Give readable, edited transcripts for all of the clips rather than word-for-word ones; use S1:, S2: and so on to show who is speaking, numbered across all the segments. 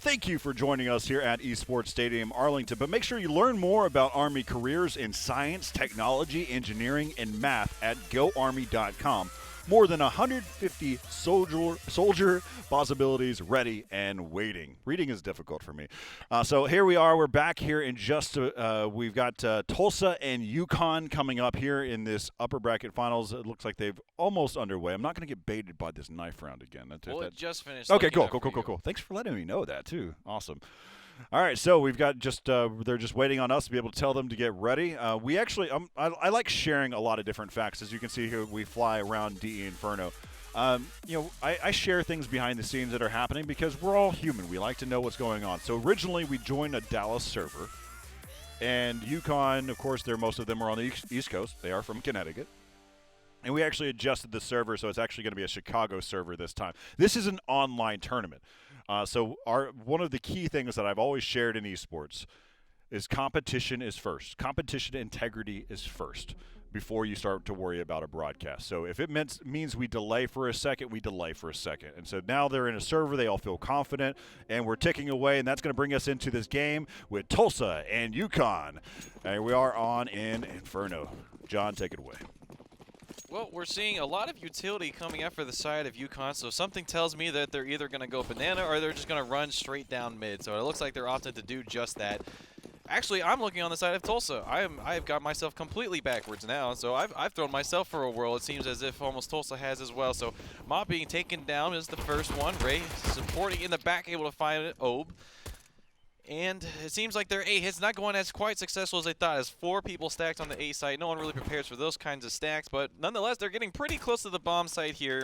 S1: thank you for joining us here at Esports Stadium Arlington. But make sure you learn more about Army careers in science, technology, engineering, and math at GoArmy.com. More than 150 soldier possibilities ready and waiting. Reading is difficult for me. So here we are. We're back here in just, we've got Tulsa and UConn coming up here in this upper bracket finals. It looks like they've almost underway. I'm not going to get baited by this knife round again.
S2: It just finished.
S1: Okay, cool. Thanks for letting me know that, too. Awesome. All right, so we've got they're just waiting on us to be able to tell them to get ready. We actually, I like sharing a lot of different facts. As you can see here, we fly around DE Inferno. I share things behind the scenes that are happening because we're all human. We like to know what's going on. So originally, we joined a Dallas server, and UConn, of course, most of them are on the East Coast. They are from Connecticut. And we actually adjusted the server, so it's actually going to be a Chicago server this time. This is an online tournament. So one of the key things that I've always shared in esports is competition is first. Competition integrity is first before you start to worry about a broadcast. So if it means we delay for a second, we delay for a second. And so now they're in a server. They all feel confident, and we're ticking away, and that's going to bring us into this game with Tulsa and UConn. And we are on in Inferno. John, take it away.
S2: Well, we're seeing a lot of utility coming up for the side of UConn, so something tells me that they're either going to go banana or they're just going to run straight down mid. So it looks like they're opting to do just that. Actually, I'm looking on the side of Tulsa. I've got myself completely backwards now, so I've thrown myself for a whirl. It seems as if almost Tulsa has as well. So Mob being taken down is the first one. Ray supporting in the back, able to find it. Obe. And it seems like their A hit's not going as quite successful as they thought. As 4 people stacked on the A site. No one really prepares for those kinds of stacks, but nonetheless, they're getting pretty close to the bomb site here.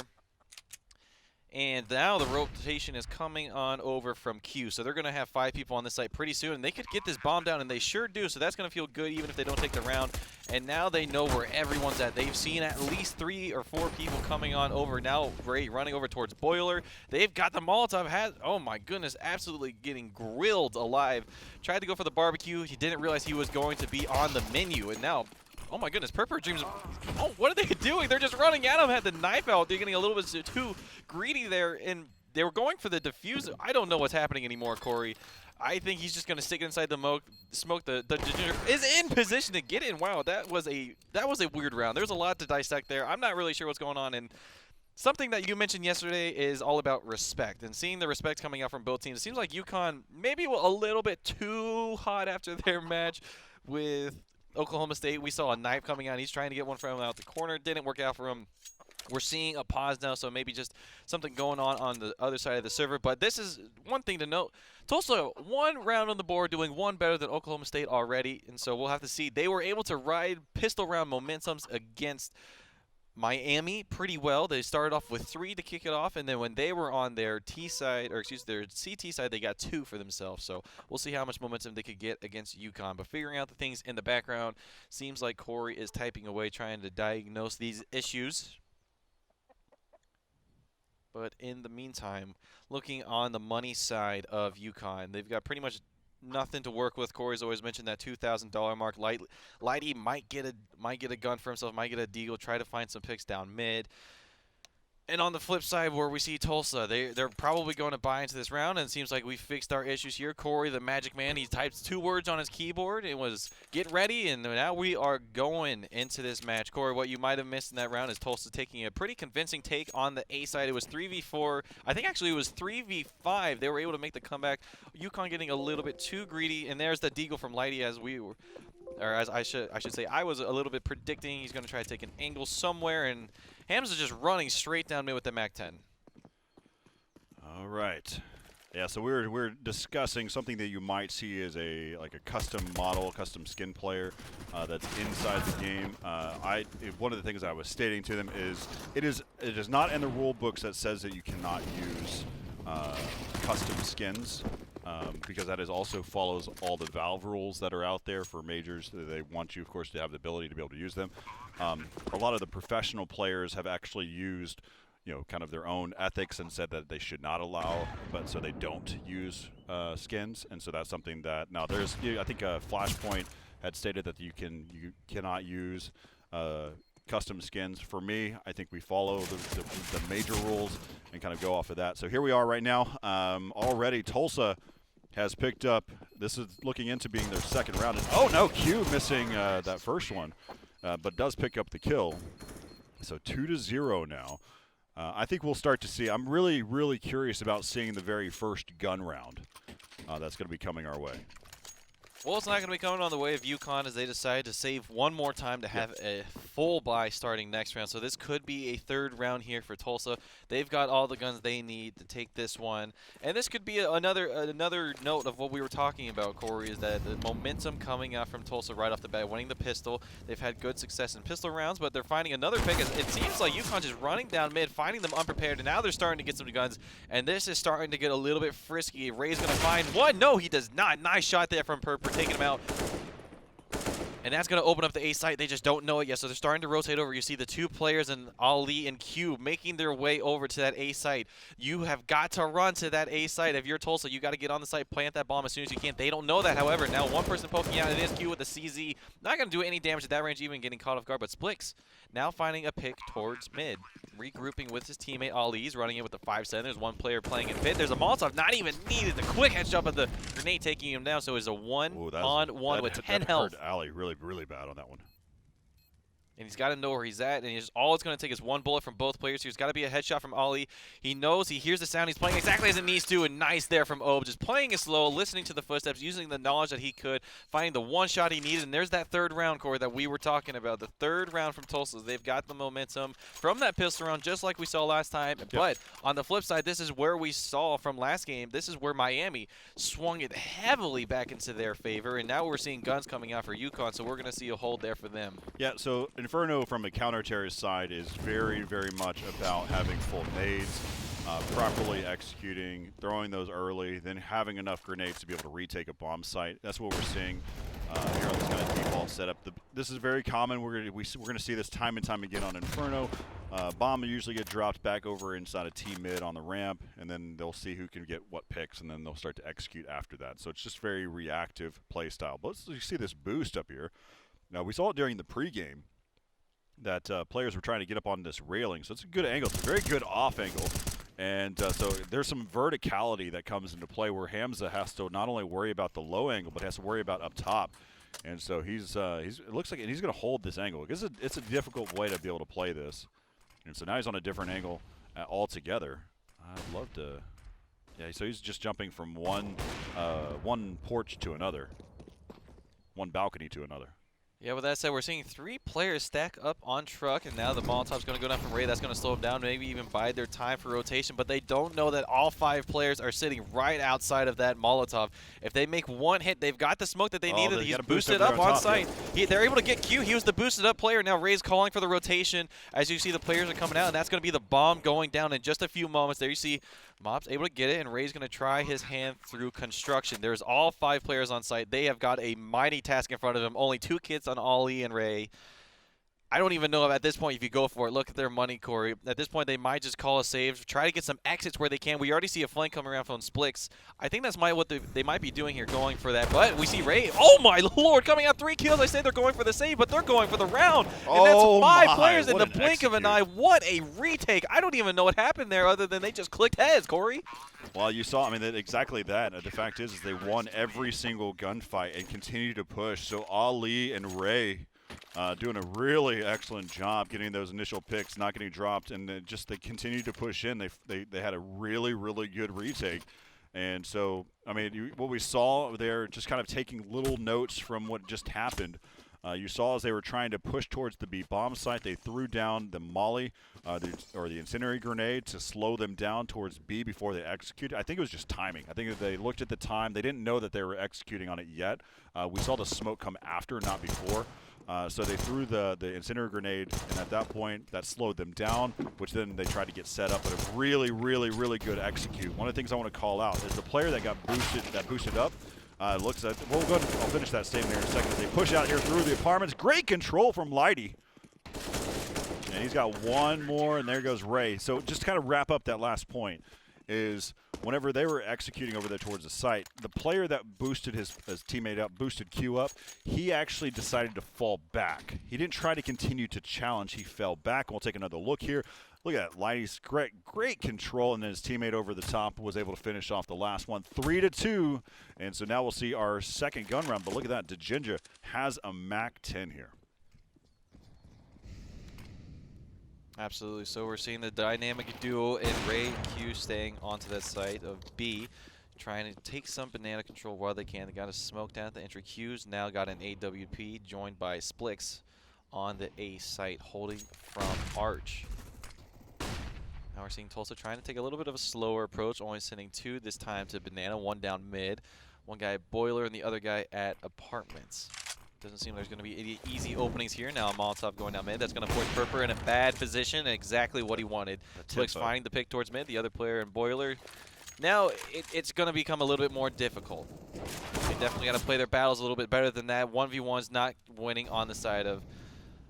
S2: And now the rotation is coming on over from Q. So they're going to have 5 people on this site pretty soon. And they could get this bomb down, and they sure do. So that's going to feel good even if they don't take the round. And now they know where everyone's at. They've seen at least 3 or 4 people coming on over. Now Ray running over towards Boiler. They've got the Molotov. Oh my goodness, absolutely getting grilled alive. Tried to go for the barbecue. He didn't realize he was going to be on the menu. And now, oh my goodness, Purple Dreams. Oh, what are they doing? They're just running at him. Had the knife out. They're getting a little bit too greedy there. And they were going for the diffuser. I don't know what's happening anymore, Corey. I think he's just going to stick it inside the smoke. The is in position to get in. Wow, that was a weird round. There's a lot to dissect there. I'm not really sure what's going on. And something that you mentioned yesterday is all about respect. And seeing the respect coming out from both teams. It seems like UConn maybe a little bit too hot after their match with Oklahoma State. We saw a knife coming out. He's trying to get one from him out the corner. Didn't work out for him. We're seeing a pause now, so maybe just something going on the other side of the server. But this is one thing to note. Tulsa, 1 round on the board, doing 1 better than Oklahoma State already. And so we'll have to see. They were able to ride pistol round momentums against Miami pretty well. They started off with 3 to kick it off, and then when they were on their T side, or excuse their CT side, they got 2 for themselves. So we'll see how much momentum they could get against UConn. But figuring out the things in the background, seems like Corey is typing away trying to diagnose these issues. But in the meantime, looking on the money side of UConn, they've got pretty much nothing to work with. Corey's always mentioned that $2,000 mark. Lighty might get a gun for himself, might get a deagle, try to find some picks down mid. And on the flip side, where we see Tulsa, they're probably going to buy into this round, and it seems like we fixed our issues here. Corey, the magic man, he types 2 words on his keyboard. It was get ready, and now we are going into this match. Corey, what you might have missed in that round is Tulsa taking a pretty convincing take on the A side. It was 3v4. I think actually it was 3v5. They were able to make the comeback. UConn getting a little bit too greedy, and there's the deagle from Lighty as we were, or as I should say, I was a little bit predicting he's going to try to take an angle somewhere, and Hamza just running straight down mid with the MAC-10.
S1: All right. Yeah, so we're discussing something that you might see as a custom model, custom skin player that's inside the game. One of the things I was stating to them is it is not in the rule books that says that you cannot use custom skins. Because that also follows all the Valve rules that are out there for majors. They want you, of course, to have the ability to be able to use them. A lot of the professional players have actually used, kind of their own ethics and said that they should not allow, but so they don't use skins. And so that's something that now there's, I think Flashpoint had stated that you cannot use custom skins. For me, I think we follow the major rules and kind of go off of that. So here we are right now. Already Tulsa has picked up, this is looking into being their second round. And, oh no, Q missing that first one, but does pick up the kill. So 2-0 now. I think we'll start to see, I'm really, really curious about seeing the very first gun round that's going to be coming our way.
S2: Well, it's not going to be coming on the way of UConn as they decide to save one more time to have a full buy starting next round. So this could be a third round here for Tulsa. They've got all the guns they need to take this one. And this could be another note of what we were talking about, Corey, is that the momentum coming out from Tulsa right off the bat, winning the pistol. They've had good success in pistol rounds, but they're finding another pick. It seems like UConn just running down mid, finding them unprepared, and now they're starting to get some guns. And this is starting to get a little bit frisky. Ray's going to find one. No, he does not. Nice shot there from Purper, taking him out. And that's going to open up the A site. They just don't know it yet, so they're starting to rotate over. You see the two players, in Ali and Q, making their way over to that A site. You have got to run to that A site. If you're Tulsa, you got to get on the site, plant that bomb as soon as you can. They don't know that, however. Now one person poking out. It is Q with the CZ. Not going to do any damage at that range, even getting caught off guard. But Splix now finding a pick towards mid. Regrouping with his teammate Ali. He's running in with the 5-7. There's one player playing in pit. There's a Molotov, not even needed. The quick headshot of the grenade taking him down. So it's a 1-on-1 with 10 health.
S1: That hurt Ali really, really bad on that one.
S2: And he's got to know where he's at, and all it's going to take is one bullet from both players. He's got to be a headshot from Ali. He knows, he hears the sound. He's playing exactly as it needs to, and nice there from Obe. Just playing it slow, listening to the footsteps, using the knowledge that he could, finding the one shot he needed. And there's that third round, Corey, that we were talking about. The third round from Tulsa. They've got the momentum from that pistol round, just like we saw last time. Yep. But on the flip side, this is where we saw from last game. This is where Miami swung it heavily back into their favor, and now we're seeing guns coming out for UConn, so we're going to see a hold there for them.
S1: Yeah, so Inferno from a counter-terrorist side is very, very much about having full nades, properly executing, throwing those early, then having enough grenades to be able to retake a bomb site. That's what we're seeing here on this kind of default setup. This is very common. We're going to see this time and time again on Inferno. Bomb will usually get dropped back over inside a T mid on the ramp, and then they'll see who can get what picks, and then they'll start to execute after that. So it's just very reactive play style. But you see this boost up here. Now, we saw it during the pregame that players were trying to get up on this railing. So it's a good angle. It's a very good off angle. And so there's some verticality that comes into play where Hamza has to not only worry about the low angle, but has to worry about up top. And so it looks like he's going to hold this angle. Because it's a difficult way to be able to play this. And so now he's on a different angle altogether. I'd love to. Yeah, so he's just jumping from one porch to another, one balcony to another.
S2: Yeah, with that said, we're seeing 3 players stack up on truck, and now the Molotov's going to go down from Ray. That's going to slow them down, maybe even bide their time for rotation, but they don't know that all 5 players are sitting right outside of that Molotov. If they make one hit, they've got the smoke that they needed. He's boosted up on site. Yeah. They're able to get Q. He was the boosted up player. Now Ray's calling for the rotation. As you see, the players are coming out, and that's going to be the bomb going down in just a few moments. There you see Mob's able to get it, and Ray's going to try his hand through construction. There's all 5 players on site. They have got a mighty task in front of them. Only 2 kids on Ollie and Ray. I don't even know at this point if you go for it. Look at their money, Corey. At this point, they might just call a save, try to get some exits where they can. We already see a flank coming around from Splix. I think that's what they might be doing here, going for that. But we see Ray. Oh, my Lord, coming out 3 kills. I say they're going for the save, but they're going for the round. And that's 5 players in the blink of an eye. What a retake. I don't even know what happened there other than they just clicked heads, Corey.
S1: Well, you saw, I mean, exactly that. The fact is they won every single gunfight and continue to push. So Ali and Ray doing a really excellent job getting those initial picks, not getting dropped, and they continue to push in. They had a really, really good retake. And so, I mean, what we saw there, just kind of taking little notes from what just happened. You saw as they were trying to push towards the B bomb site, they threw down the molly or the incendiary grenade to slow them down towards B before they executed. I think it was just timing. I think that they looked at the time. They didn't know that they were executing on it yet. We saw the smoke come after, not before. So they threw the incendiary grenade, and at that point, that slowed them down, which then they tried to get set up. But a really, really, really good execute. One of the things I want to call out is the player that got boosted up. Looks at. Well, I'll finish that statement here in a second. They push out here through the apartments. Great control from Lighty. And he's got one more, and there goes Ray. So just to kind of wrap up that last point, is whenever they were executing over there towards the site, the player that boosted his teammate up, boosted Q up, he actually decided to fall back. He didn't try to continue to challenge. He fell back. We'll take another look here. Look at that. Lighty's great control, and then his teammate over the top was able to finish off the last one, 3-2. And so now we'll see our second gun round. But look at that. Dejinja has a MAC-10 here.
S2: Absolutely. So we're seeing the dynamic duo and Ray and Q staying onto that site of B, trying to take some banana control while they can. They got a smoke down at the entry. Q's now got an AWP joined by Splix on the A site, holding from Arch. Now we're seeing Tulsa trying to take a little bit of a slower approach, only sending 2 this time to banana, 1 down mid, 1 guy at boiler, and the other guy at apartments. Doesn't seem there's going to be any easy openings here. Now Molotov going down mid. That's going to force Purper in a bad position. Exactly what he wanted. Splix finding the pick towards mid. The other player in boiler. Now it's going to become a little bit more difficult. They definitely got to play their battles a little bit better than that. 1v1's not winning on the side of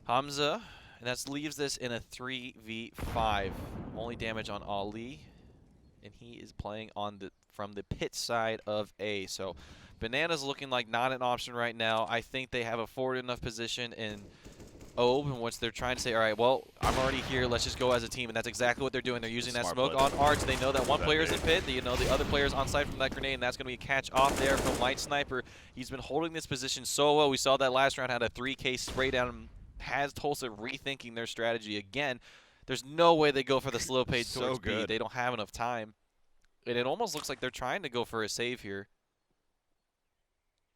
S2: Hamza. And that leaves this in a 3v5. Only damage on Ali. And he is playing on from the pit side of A. So Banana's looking like not an option right now. I think they have a forward enough position in Obe in which they're trying to say, all right, well, I'm already here. Let's just go as a team. And that's exactly what they're doing. They're using that smoke on Arch. They know that one player's in pit. You know, the other player's on site from that grenade, and that's going to be a catch off there from Light Sniper. He's been holding this position so well. We saw that last round had a 3K spray down. Has Tulsa rethinking their strategy again. There's no way they go for the slow pace towards B. They don't have enough time. And it almost looks like they're trying to go for a save here.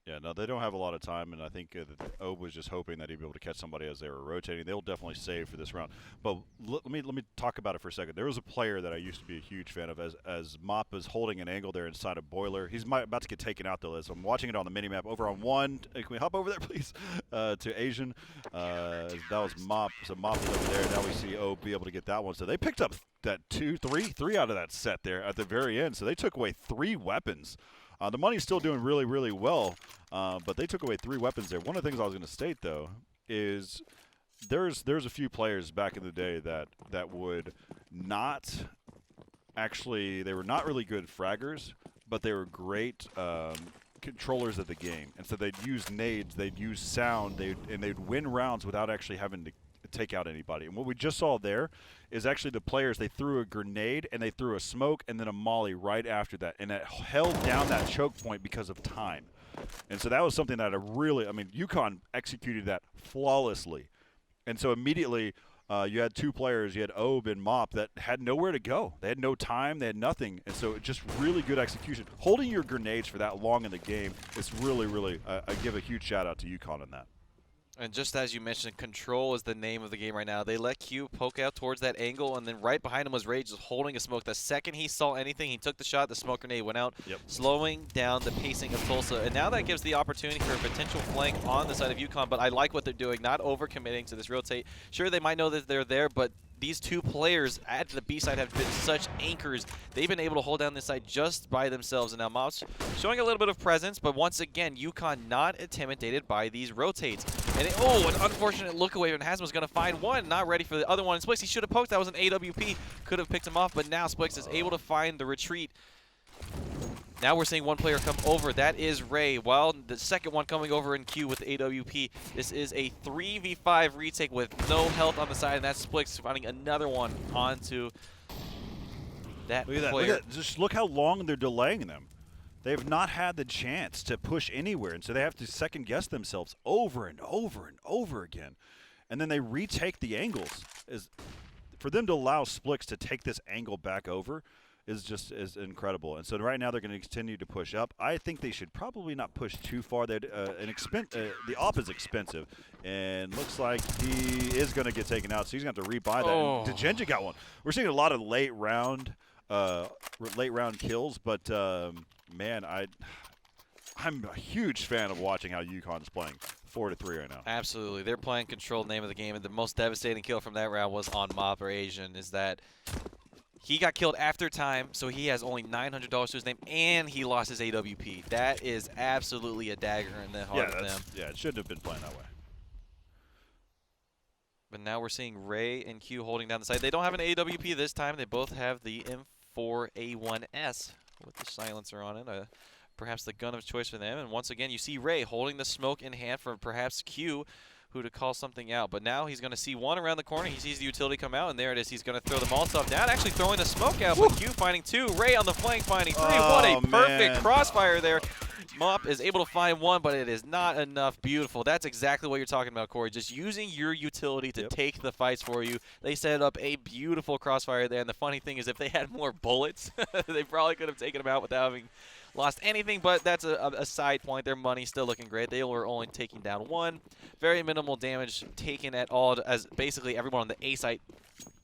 S1: Yeah, no, they don't have a lot of time, and I think Obe was just hoping that he'd be able to catch somebody as they were rotating. They'll definitely save for this round. But let me talk about it for a second. There was a player that I used to be a huge fan of as Mop is holding an angle there inside a boiler. He's about to get taken out, though. So I'm watching it on the minimap. Over on 1, can we hop over there, please, to Asian. That was Mop. So Mop is over there. Now we see Obe be able to get that one. So they picked up that 3 out of that set there at the very end. So they took away 3 weapons. The money's still doing really, really well, but they took away 3 weapons there. One of the things I was going to state, though, is there's a few players back in the day that would not actually – they were not really good fraggers, but they were great controllers of the game. And so they'd use nades, they'd use sound, and they'd win rounds without actually having to take out anybody. And what we just saw there is actually the players, they threw a grenade and they threw a smoke and then a molly right after that, and it held down that choke point because of time. And so that was something that UConn executed that flawlessly. And so immediately you had 2 players, you had Obe and Mop, that had nowhere to go. They had no time, they had nothing, and so just really good execution. Holding your grenades for that long in the game is really, really, I give a huge shout out to UConn on that.
S2: And just as you mentioned, control is the name of the game right now. They let Q poke out towards that angle, and then right behind him was Rage just holding a smoke. The second he saw anything, he took the shot, the smoke grenade went out, slowing down the pacing of Tulsa. And now that gives the opportunity for a potential flank on the side of UConn, but I like what they're doing, not overcommitting to this rotate. Sure, they might know that they're there, but these 2 players at the B side have been such anchors. They've been able to hold down this side just by themselves. And now Mob's showing a little bit of presence, but once again, UConn not intimidated by these rotates. And an unfortunate look away, and Hasma's going to find one, not ready for the other one. And Splix, he should have poked. That was an AWP. Could have picked him off, but now Splix is able to find the retreat. Now we're seeing 1 player come over. That is Ray. While the second one coming over in Q with the AWP. This is a 3v5 retake with no health on the side, and that's Splix finding another one onto that player.
S1: Look at that. Just look how long they're delaying them. They've not had the chance to push anywhere, and so they have to second-guess themselves over and over and over again. And then they retake the angles. For them to allow Splix to take this angle back over is incredible. And so right now they're going to continue to push up. I think they should probably not push too far. The op is expensive, and looks like he is going to get taken out, so he's going to have to rebuy that. And Dejinja got one. We're seeing a lot of late round kills, but man, I'm a huge fan of watching how UConn's playing. 4-3 right now.
S2: Absolutely. They're playing control, name of the game, and the most devastating kill from that round was on Mop or Asian, is that he got killed after time, so he has only $900 to his name, and he lost his AWP. That is absolutely a dagger in the heart of them.
S1: Yeah, it shouldn't have been playing that way.
S2: But now we're seeing Ray and Q holding down the side. They don't have an AWP this time. They both have the 4A1S with the silencer on it. Perhaps the gun of choice for them. And once again, you see Ray holding the smoke in hand for perhaps Q, who to call something out. But now he's going to see one around the corner. He sees the utility come out, and there it is. He's going to throw the Molotov down, actually throwing the smoke out. But Q finding 2. Ray on the flank finding 3. What a perfect crossfire there. Mop is able to find 1, but it is not enough. Beautiful. That's exactly what you're talking about, Corey. Just using your utility to take the fights for you. They set up a beautiful crossfire there. And the funny thing is, if they had more bullets, they probably could have taken him out without having lost anything, but that's a side point. Their money's still looking great. They were only taking down 1. Very minimal damage taken at all, as basically everyone on the A site,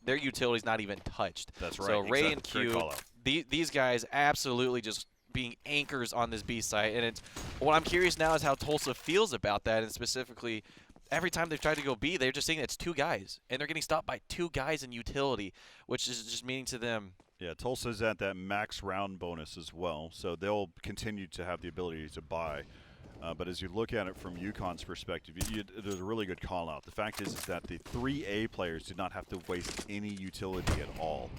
S2: their utility's not even touched.
S1: That's right.
S2: So Ray and
S1: Q,
S2: these guys absolutely just being anchors on this B site. And what I'm curious now is how Tulsa feels about that, and specifically every time they've tried to go B, they're just saying it's 2 guys, and they're getting stopped by 2 guys in utility, which is just meaning to them.
S1: Yeah, Tulsa's at that max round bonus as well, so they'll continue to have the ability to buy. But as you look at it from UConn's perspective, there's a really good call out. The fact is that the 3A players did not have to waste any utility at all.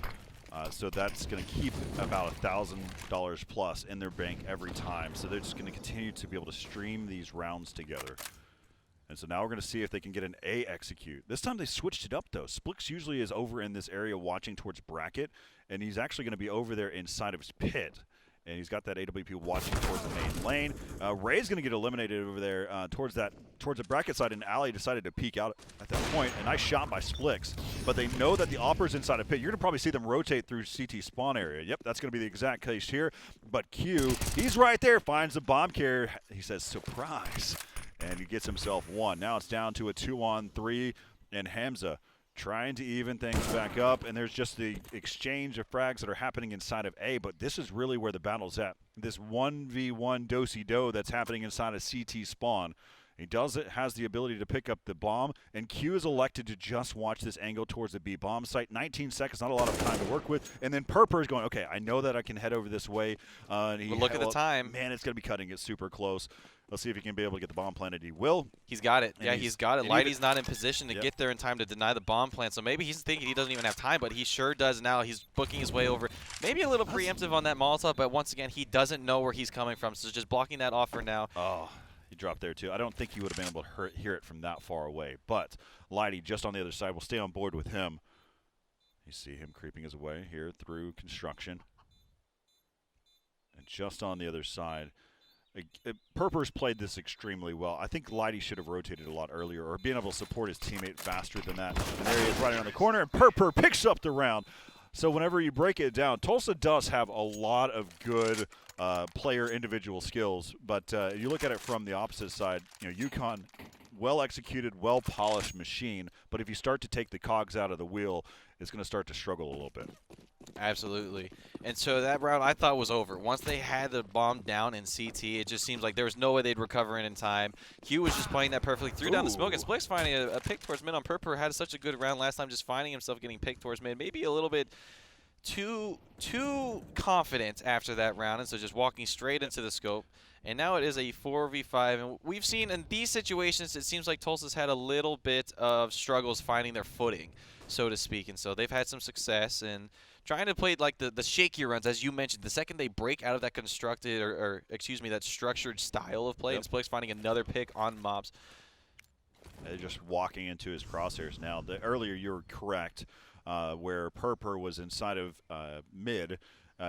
S1: So that's going to keep about $1,000 plus in their bank every time. So they're just going to continue to be able to stream these rounds together. And so now we're going to see if they can get an A execute. This time they switched it up, though. Splix usually is over in this area watching towards bracket, and he's actually going to be over there inside of his pit. And he's got that AWP watching towards the main lane. Ray's going to get eliminated over there towards the bracket side, and Ali decided to peek out at that point. A nice shot by Splix, but they know that the Opper's inside a pit. You're going to probably see them rotate through CT spawn area. Yep, that's going to be the exact case here. But Q, he's right there, finds the bomb carrier. He says, surprise, and he gets himself 1. Now it's down to a 2-on-3, and Hamza trying to even things back up, and there's just the exchange of frags that are happening inside of A, but this is really where the battle's at. This 1v1 do-si-do that's happening inside of CT spawn. He has the ability to pick up the bomb, and Q is elected to just watch this angle towards the B bomb site. 19 seconds, not a lot of time to work with. And then Purper is going, okay, I know that I can head over this way.
S2: But look at the time.
S1: Man, it's going to be cutting it super close. Let's see if he can be able to get the bomb planted. He will.
S2: He's got it. Yeah, he's got it. Lighty's not in position to get there in time to deny the bomb plant. So maybe he's thinking he doesn't even have time, but he sure does now. He's booking his way over. Maybe a little preemptive on that Molotov, but once again, he doesn't know where he's coming from. So just blocking that off for now.
S1: Oh, he dropped there too. I don't think he would have been able to hear it from that far away. But Lighty just on the other side. We'll stay on board with him. You see him creeping his way here through construction. And just on the other side, Purper's played this extremely well. I think Lighty should have rotated a lot earlier or been able to support his teammate faster than that. And there he is right around the corner, and Purper picks up the round. So whenever you break it down, Tulsa does have a lot of good player individual skills, but you look at it from the opposite side, UConn, well-executed, well-polished machine, but if you start to take the cogs out of the wheel, it's going to start to struggle a little bit.
S2: Absolutely. And so that round I thought was over. Once they had the bomb down in CT, it just seems like there was no way they'd recover it in time. Q was just playing that perfectly, threw down the smoke, and Splix finding a pick towards mid on Purper. Had such a good round last time, just finding himself getting picked towards mid. Maybe a little bit too confident after that round, and so just walking straight into the scope. And now it is a 4v5, and we've seen in these situations, it seems like Tulsa's had a little bit of struggles finding their footing, so to speak. And so they've had some success in trying to play like the shaky runs, as you mentioned. The second they break out of that constructed, or excuse me, that structured style of play, and Splix finding another pick on mobs.
S1: They're just walking into his crosshairs now. Earlier you were correct, where Purper was inside of mid.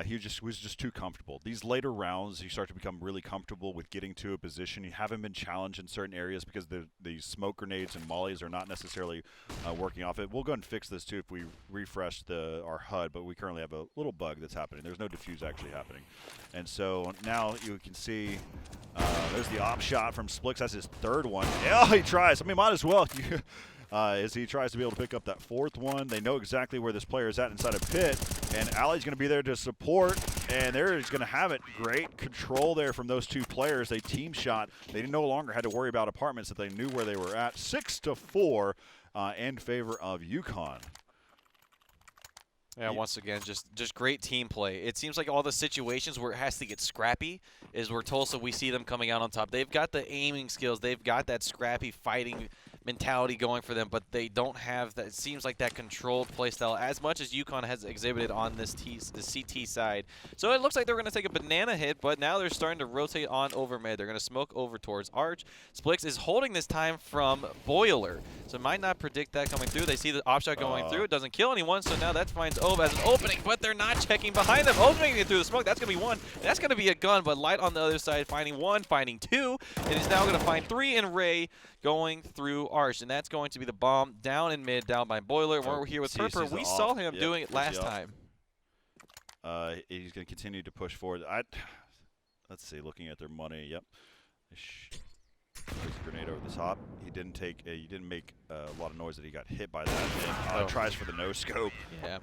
S1: He was just too comfortable. These later rounds, you start to become really comfortable with getting to a position. You haven't been challenged in certain areas because the smoke grenades and mollies are not necessarily working off it. We'll go and fix this too if we refresh our HUD, but we currently have a little bug that's happening. There's no diffuse actually happening. And so now you can see there's the op shot from Splix. That's his third one. Yeah, he tries. I mean, might as well. As he tries to be able to pick up that fourth one. They know exactly where this player is at inside a pit, and Ali's going to be there to support, and there he's going to have it. Great control there from those two players. They team shot. They no longer had to worry about apartments that they knew where they were at. 6-4 in favor of UConn.
S2: Yeah, once again, just great team play. It seems like all the situations where it has to get scrappy is where Tulsa, we see them coming out on top. They've got the aiming skills. They've got that scrappy fighting mentality going for them, but they don't have that. It seems like that controlled playstyle as much as UConn has exhibited on this the CT side. So it looks like they're going to take a banana hit, but now they're starting to rotate on over mid. They're going to smoke over towards Arch. Splix is holding this time from Boiler, so might not predict that coming through. They see the op shot going through. It doesn't kill anyone, so now that finds Ove as an opening, but they're not checking behind them. Ove's making it through the smoke. That's going to be one. That's going to be a gun, but Light on the other side finding one, finding two, and is now going to find three, and Ray going through Arch, and that's going to be the bomb down in mid, down by Boiler. We're here with Purper. We saw him doing it last time.
S1: He's going to continue to push forward. Let's see, looking at their money. Yep. There's a grenade over the top. He didn't take. He didn't make a lot of noise that he got hit by that. And, tries for the no scope.
S2: Yeah.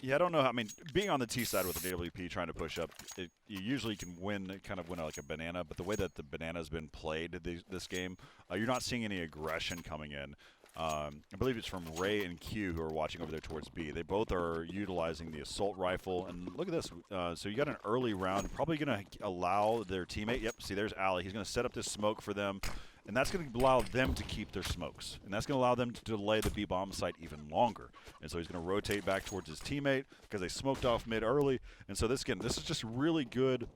S1: Yeah, I don't know. I mean, being on the T side with the AWP trying to push up, you usually can kind of win like a banana. But the way that the banana's been played this game, you're not seeing any aggression coming in. I believe it's from Ray and Q who are watching over there towards B. They both are utilizing the assault rifle. And look at this. So you got an early round. Probably going to allow their teammate. Yep, see, there's Ali. He's going to set up this smoke for them. And that's going to allow them to keep their smokes. And that's going to allow them to delay the B-bomb site even longer. And so he's going to rotate back towards his teammate because they smoked off mid early. And so this is just really good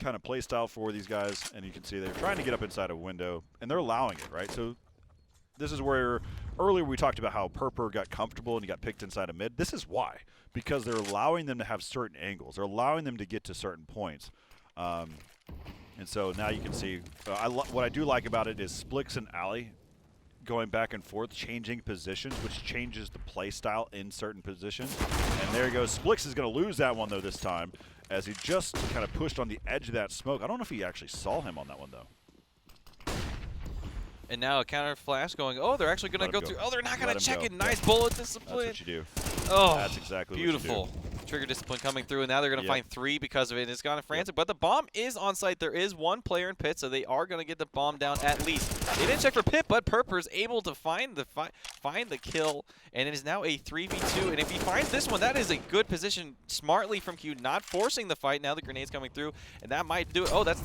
S1: kind of play style for these guys. And you can see they're trying to get up inside a window. And they're allowing it, right? So this is where earlier we talked about how Purper got comfortable and he got picked inside of mid. This is why. Because they're allowing them to have certain angles. They're allowing them to get to certain points. And so now you can see, what I do like about it is Splix and Ali going back and forth, changing positions, which changes the play style in certain positions. And there he goes. Splix is going to lose that one, though, this time, as he just kind of pushed on the edge of that smoke. I don't know if he actually saw him on that one, though.
S2: And now a counter flash going, oh, they're actually going to go through. Oh, they're not going to check it. Nice bullet discipline.
S1: That's what you do.
S2: Oh,
S1: that's exactly
S2: beautiful.
S1: What you do.
S2: Trigger discipline coming through, and now they're going to find three because of it. It's gone frantic, but the bomb is on site. There is one player in pit, so they are going to get the bomb down at least. They didn't check for pit, but Purper's able to find the kill, and it is now a 3v2. And if he finds this one, that is a good position smartly from Q, not forcing the fight. Now the grenade's coming through, and that might do it. Oh, that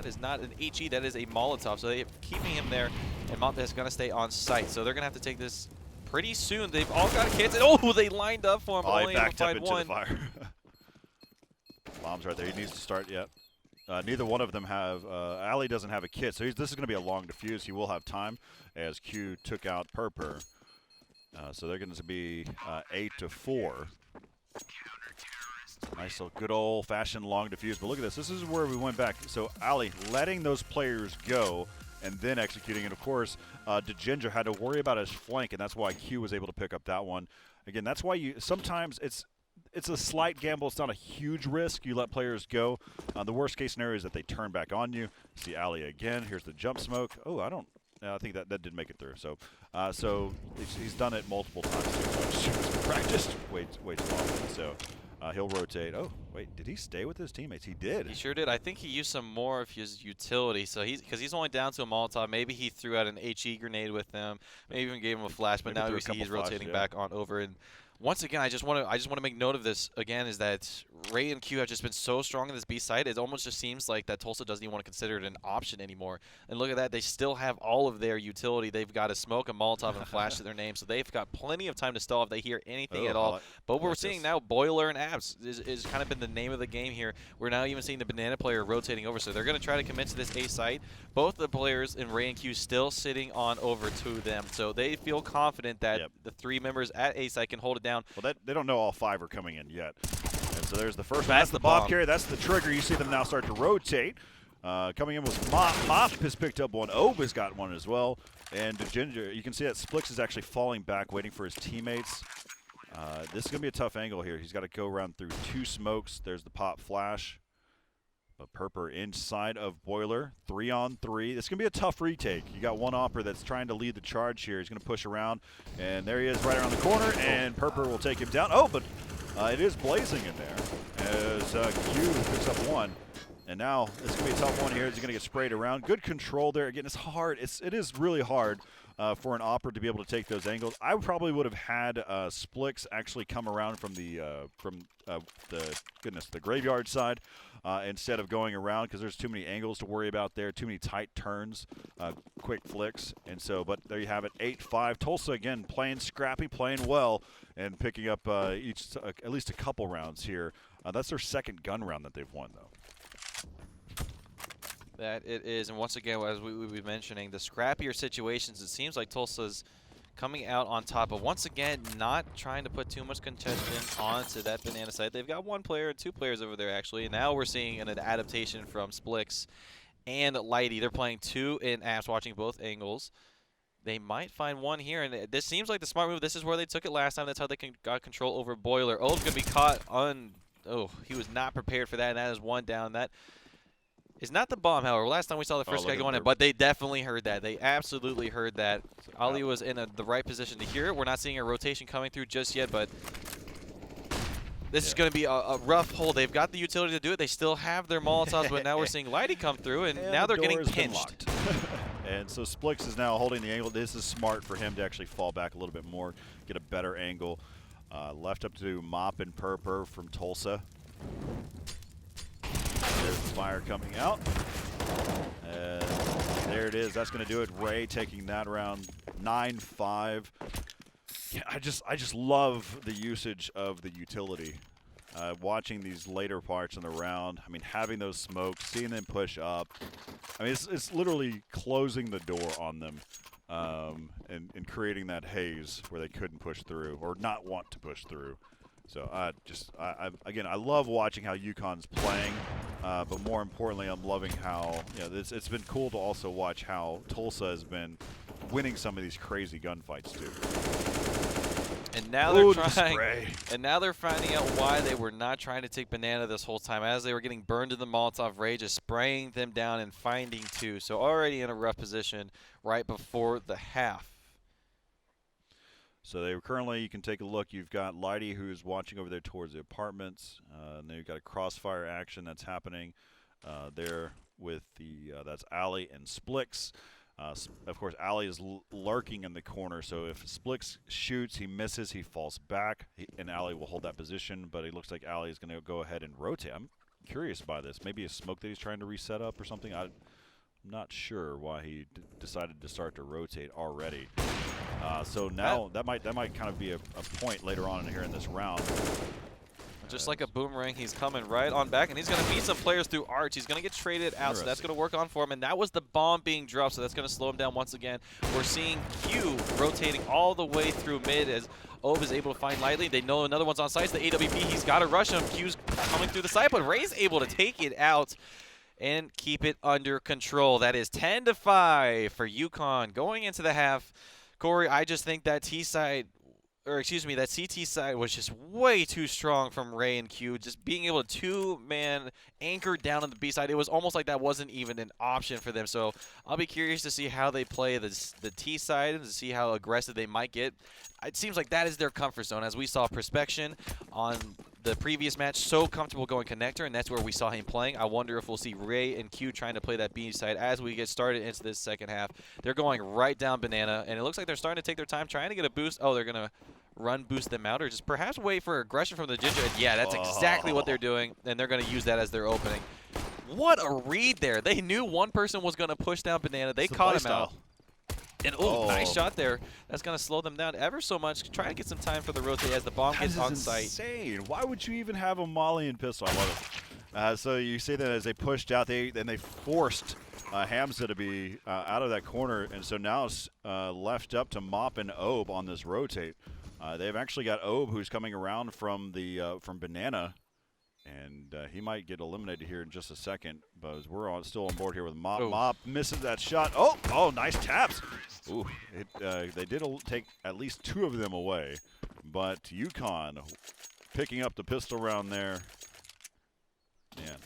S2: is not an HE, that is a Molotov. So they're keeping him there, and Mont is going to stay on site. So they're going to have to take this pretty soon. They've all got kids. And oh, they lined up for him.
S1: Oh,
S2: only
S1: he backed up
S2: into
S1: the fire. Bomb's right there. He needs to start yet. Neither one of them have. Ali doesn't have a kit, so this is going to be a long defuse. He will have time as Q took out Purper. So they're going to be 8-4. Nice little good old-fashioned long defuse. But look at this. This is where we went back. So Ali letting those players go and then executing it. Of course, DeGinger had to worry about his flank, and that's why Q was able to pick up that one. Again, that's why sometimes it's a slight gamble. It's not a huge risk. You let players go. The worst case scenario is that they turn back on you. See Ali again. Here's the jump smoke. Oh, I think that didn't make it through. So, he's done it multiple times. So he's practiced way too often. So. He'll rotate. Oh, wait, did he stay with his teammates? He did.
S2: He sure did. I think he used some more of his utility. So because he's only down to a Molotov. Maybe he threw out an HE grenade with them. Maybe even gave him a flash. But now we see he's rotating back on over. And once again, I just want to make note of this again, is that Ray and Q have just been so strong in this B site. It almost just seems like that Tulsa doesn't even want to consider it an option anymore. And look at that. They still have all of their utility. They've got a smoke, a Molotov, and a flash to their name. So they've got plenty of time to stall if they hear anything at all. But we're seeing now Boiler and Abs is kind of been the name of the game here. We're now even seeing the banana player rotating over. So they're going to try to commit to this A site. Both the players in Ray and Q still sitting on over to them. So they feel confident that the three members at A site can hold it down.
S1: Well, they don't know all five are coming in yet. And so there's the first one. That's the bomb carrier. That's the trigger. You see them now start to rotate. Coming in was Mop has picked up one. Obe has got one as well. And DeGinger, you can see that Splix is actually falling back, waiting for his teammates. This is going to be a tough angle here. He's got to go around through two smokes. There's the pop flash. But Purper inside of Boiler, 3-on-3. This is going to be a tough retake. You got one opper that's trying to lead the charge here. He's going to push around, and there he is right around the corner, and Purper will take him down. Oh, but it is blazing in there as Q picks up one. And now it's going to be a tough one here. He's going to get sprayed around. Good control there. Again, it's hard. It is really hard for an Opera to be able to take those angles. I probably would have had Splix actually come around from the graveyard side instead of going around, because there's too many angles to worry about there, too many tight turns, quick flicks. And so, but there you have it, 8-5. Tulsa again playing scrappy, playing well, and picking up at least a couple rounds here. That's their second gun round that they've won, though.
S2: That it is, and once again, as we were mentioning, the scrappier situations, it seems like Tulsa's coming out on top, but once again, not trying to put too much contention onto that banana side. They've got one player, 2 players over there, actually, and now we're seeing an adaptation from Splix and Lighty. They're playing 2 in apps, watching both angles. They might find one here, and this seems like the smart move. This is where they took it last time. That's how they got control over Boiler. O's going to be caught on... Oh, he was not prepared for that, and that is one down. That is not the bomb, however. Last time we saw the first guy going in, but they definitely heard that. They absolutely heard that. Ali was in the right position to hear it. We're not seeing a rotation coming through just yet, but this is going to be a rough hole. They've got the utility to do it. They still have their Molotovs, but now we're seeing Lighty come through, and now they're getting pinched.
S1: And so Splix is now holding the angle. This is smart for him to actually fall back a little bit more, get a better angle. Left up to Mop and Purpur from Tulsa. There's the fire coming out. And there it is. That's going to do it. Ray taking that round, 9-5. Yeah, I just love the usage of the utility. Watching these later parts in the round, I mean, having those smokes, seeing them push up. I mean, it's literally closing the door on them and creating that haze where they couldn't push through or not want to push through. So again, I love watching how UConn's playing, but more importantly, I'm loving how it's been cool to also watch how Tulsa has been winning some of these crazy gunfights too.
S2: And now they're trying, and now they're finding out why they were not trying to take banana this whole time, as they were getting burned in the Molotov Ray, just spraying them down and finding 2. So already in a rough position right before the half.
S1: So they currently, you can take a look. You've got Lighty, who's watching over there towards the apartments, and then you've got a crossfire action that's happening there with that's Ali and Splix. Of course, Ali is lurking in the corner, so if Splix shoots, he misses, he falls back, and Ali will hold that position, but it looks like Ali is going to go ahead and rotate. I'm curious by this. Maybe a smoke that he's trying to reset up or something. I'm not sure why he decided to start to rotate already. So now that might kind of be a point later on in here in this round.
S2: Just like a boomerang, he's coming right on back, and he's going to meet some players through Arch. He's going to get traded out, so that's going to work on for him. And that was the bomb being dropped, so that's going to slow him down once again. We're seeing Q rotating all the way through mid as Ove is able to find Lightly. They know another one's on site. It's the AWP. He's got to rush him. Q's coming through the site, but Ray's able to take it out and keep it under control. That is 10-5 for UConn going into the half. Corey, I just think that that CT side was just way too strong from Ray and Q. Just being able to 2-man anchor down on the B side, it was almost like that wasn't even an option for them. So I'll be curious to see how they play the T side and to see how aggressive they might get. It seems like that is their comfort zone, as we saw Perspection on the previous match so comfortable going connector, and that's where we saw him playing. I wonder if we'll see Ray and Q trying to play that B side as we get started into this second half. They're going right down banana, and it looks like they're starting to take their time trying to get a boost. Oh, they're going to boost them out, or just perhaps wait for aggression from the Ginger. And yeah, that's exactly what they're doing, and they're going to use that as their opening. What a read there. They knew one person was going to push down banana. They caught him out. And nice shot there. That's going to slow them down ever so much. Try to get some time for the rotate as the bomb gets on site.
S1: Insane. Why would you even have a molly and pistol? I love it. So you see that as they pushed out, they forced Hamza to be out of that corner, and so now it's left up to Mop and Obe on this rotate. They've actually got Obe, who's coming around from from banana, and he might get eliminated here in just a second. But we're still on board here with Mop. Ooh. Mop misses that shot. Oh, nice taps. Ooh, they did take at least 2 of them away, but UConn picking up the pistol round there. Man.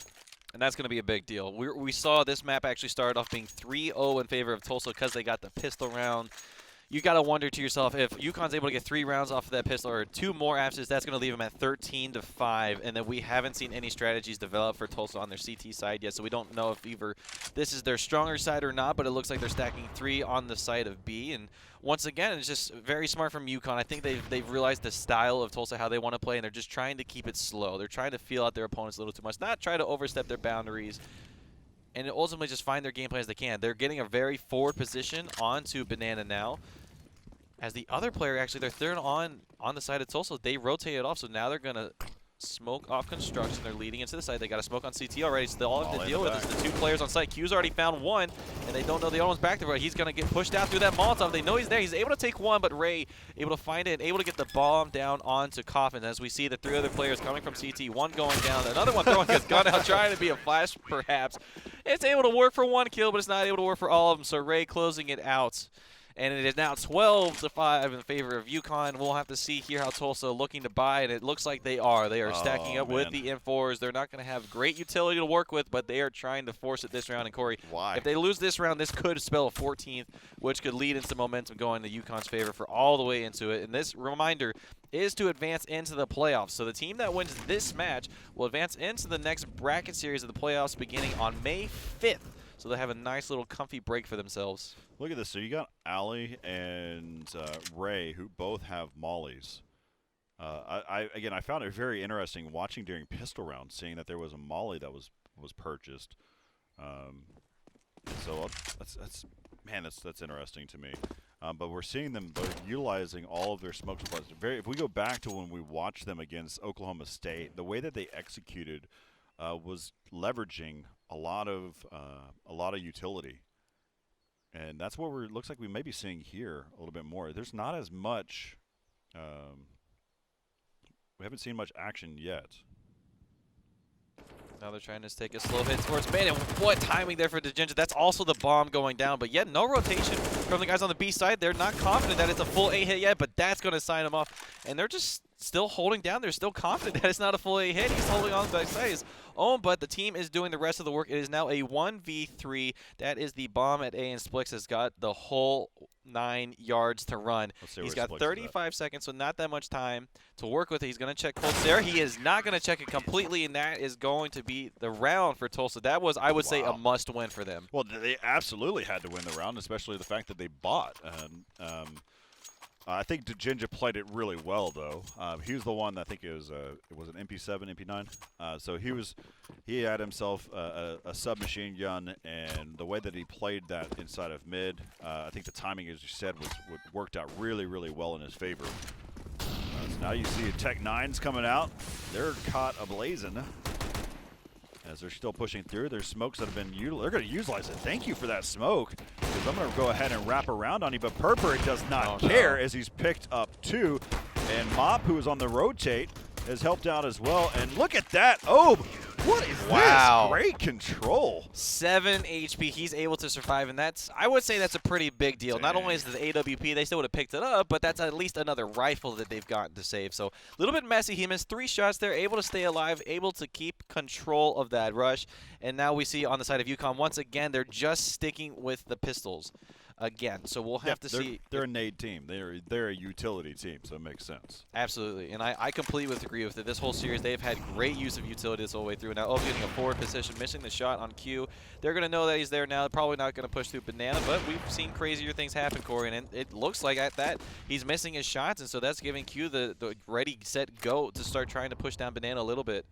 S2: And that's going to be a big deal. We saw this map actually start off being 3-0 in favor of Tulsa because they got the pistol round. you got to wonder to yourself, if UConn's able to get 3 rounds off of that pistol or 2 more abses, that's going to leave them at 13-5. And then we haven't seen any strategies develop for Tulsa on their CT side yet, so we don't know if either this is their stronger side or not, but it looks like they're stacking 3 on the side of B. And once again, it's just very smart from UConn. I think they've realized the style of Tulsa, how they want to play, and they're just trying to keep it slow. They're trying to feel out their opponents a little too much, not try to overstep their boundaries, and ultimately just find their game plan as they can. They're getting a very forward position onto Banana now. As the other player, actually, their third on the side of Tulsa, they rotated off, so now they're going to smoke off construction. They're leading into the site. They got to smoke on CT already, so all they have to deal with is the 2 players on site. Q's already found 1, and they don't know the other one's back there, but he's going to get pushed out through that Molotov. They know he's there. He's able to take 1, but Ray able to find it, able to get the bomb down onto Coffin. As we see the 3 other players coming from CT, 1 going down, another one throwing his gun out, trying to be a flash, perhaps. It's able to work for 1 kill, but it's not able to work for all of them, so Ray closing it out. And it is now 12-5 in favor of UConn. We'll have to see here how Tulsa looking to buy, and it looks like they are. They are stacking up with the M4s. They're not going to have great utility to work with, but they are trying to force it this round. And Corey, if they lose this round, this could spell a 14th, which could lead into momentum going to UConn's favor for all the way into it. And this reminder is to advance into the playoffs. So the team that wins this match will advance into the next bracket series of the playoffs beginning on May 5th. So they have a nice little comfy break for themselves.
S1: Look at this. So you got Ali and Ray, who both have mollies. Again, I found it very interesting watching during pistol rounds, seeing that there was a molly that was purchased. So that's interesting to me. But we're seeing them utilizing all of their smoke supplies. If we go back to when we watched them against Oklahoma State, the way that they executed was leveraging a lot of utility, and that's what looks like we may be seeing here a little bit more. There's not as much. We haven't seen much action yet.
S2: Now they're trying to take a slow hit towards mid, and what timing there for DeGinger. That's also the bomb going down, but yet no rotation from the guys on the B side. They're not confident that it's a full A hit yet, but that's going to sign them off, and they're just still holding down. They're still confident that it's not a full A hit. He's holding on to the side his own, but the team is doing the rest of the work. It is now a 1v3. That is the bomb at A, and Splix has got the whole 9 yards to run. He's got 35 seconds, so not that much time to work with. He's going to check Colts there. He is not going to check it completely, and that is going to be the round for Tulsa. That was, I would say, a must-win for them.
S1: Well, they absolutely had to win the round, especially the fact that they bought. I think DeGinger played it really well, though. He was the one that I think it was an MP7, MP9. So he had himself a submachine gun, and the way that he played that inside of mid, I think the timing, as you said, worked out really, really well in his favor. So now you see Tech 9's coming out. They're caught ablazing as they're still pushing through. There's smokes that have been utilized. They're going to utilize it. Thank you for that smoke, because I'm going to go ahead and wrap around on you. But Purpur does not care as he's picked up 2. And Mop, who is on the rotate, has helped out as well. And look at that. Oh, what is this? Great control.
S2: 7 HP. He's able to survive, and I would say that's a pretty big deal. Not only is it the AWP, they still would have picked it up, but that's at least another rifle that they've gotten to save. So a little bit messy. He missed 3 shots there, able to stay alive, able to keep control of that rush. And now we see on the side of UConn, once again, they're just sticking with the pistols again. So we'll have to see.
S1: They're a nade team. They're a utility team, so it makes sense.
S2: Absolutely, and I completely agree with it. This whole series, they've had great use of utility this whole way through. Now, Obi getting a forward position, missing the shot on Q. They're going to know that he's there now. They're probably not going to push through Banana, but we've seen crazier things happen, Corey, and it looks like at that he's missing his shots, and so that's giving Q the ready, set, go to start trying to push down Banana a little bit.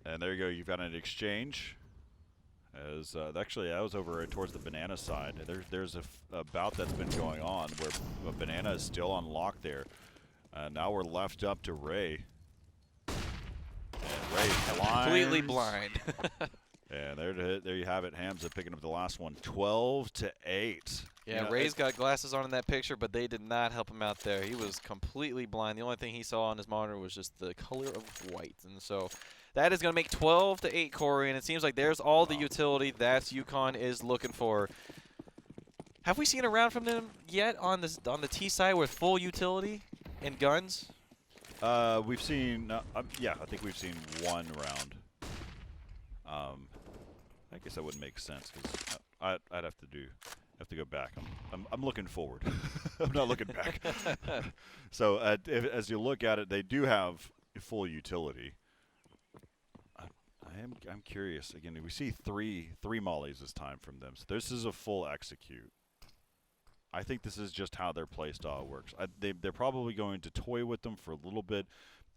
S1: And there you go. You've got an exchange. As actually, that was over towards the Banana side. There's a bout that's been going on where Banana is still on lock there. Now we're left up to Ray. And Ray
S2: completely blind.
S1: And there you have it. Hamza picking up the last one, 12-8.
S2: Yeah, Ray's got glasses on in that picture, but they did not help him out there. He was completely blind. The only thing he saw on his monitor was just the color of white, and so that is going to make 12-8, Corey, and it seems like there's all the utility that UConn is looking for. Have we seen a round from them yet on the T side with full utility and guns?
S1: We've seen, yeah, I think we've seen 1 round. I guess that wouldn't make sense because I'd have to go back. I'm looking forward. I'm not looking back. So as you look at it, they do have full utility. I'm curious. Again, we see three mollies this time from them. So this is a full execute. I think this is just how their play style works. They're probably going to toy with them for a little bit,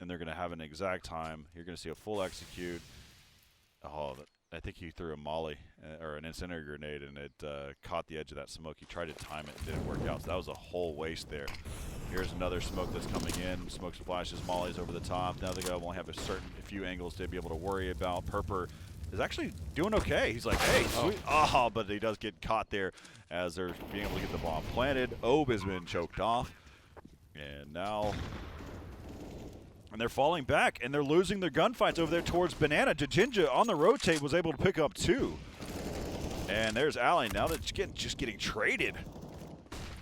S1: and they're going to have an exact time. You're going to see a full execute. Oh, I think he threw a molly or an incendiary grenade, and it caught the edge of that smoke. He tried to time it, and didn't work out. So that was a whole waste there. Here's another smoke that's coming in. Smoke splashes, mollies over the top. Now they only have a few angles to be able to worry about. Purper is actually doing okay. He's like, hey, sweet. Oh, but he does get caught there as they're being able to get the bomb planted. Obe has been choked off. And now... And they're falling back, and they're losing their gunfights over there towards Banana. Dejinja on the rotate was able to pick up 2. And there's Allie. Now they're just getting traded.